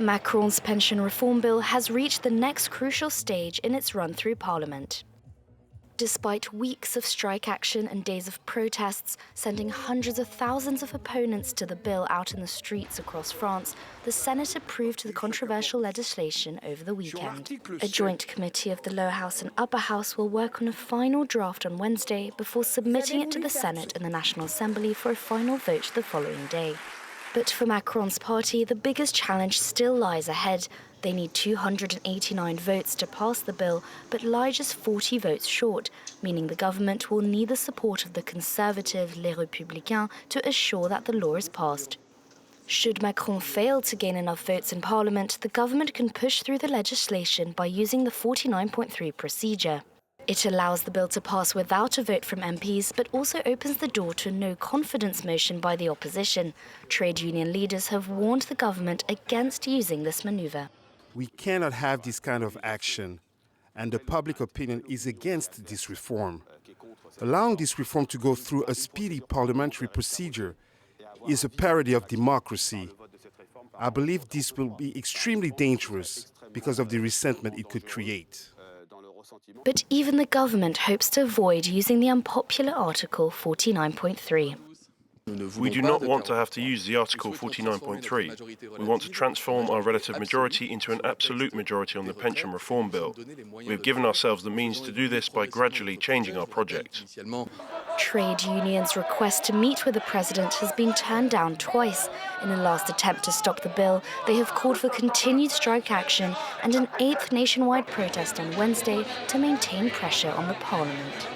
Macron's pension reform bill has reached the next crucial stage in its run through Parliament. Despite weeks of strike action and days of protests, sending hundreds of thousands of opponents to the bill out in the streets across France, the Senate approved the controversial legislation over the weekend. A joint committee of the lower house and upper house will work on a final draft on Wednesday before submitting it to the Senate and the National Assembly for a final vote the following day. But for Macron's party, the biggest challenge still lies ahead. They need 289 votes to pass the bill, but lie just 40 votes short, meaning the government will need the support of the Conservative Les Républicains to assure that the law is passed. Should Macron fail to gain enough votes in Parliament, the government can push through the legislation by using the 49.3 procedure. It allows the bill to pass without a vote from MPs, but also opens the door to a no-confidence motion by the opposition. Trade union leaders have warned the government against using this maneuver. We cannot have this kind of action, and the public opinion is against this reform. Allowing this reform to go through a speedy parliamentary procedure is a parody of democracy. I believe this will be extremely dangerous because of the resentment it could create. But even the government hopes to avoid using the unpopular Article 49.3. We do not want to have to use the Article 49.3. We want to transform our relative majority into an absolute majority on the pension reform bill. We have given ourselves the means to do this by gradually changing our project. Trade unions' request to meet with the president has been turned down twice. In a last attempt to stop the bill, they have called for continued strike action and an 8th nationwide protest on Wednesday to maintain pressure on the parliament.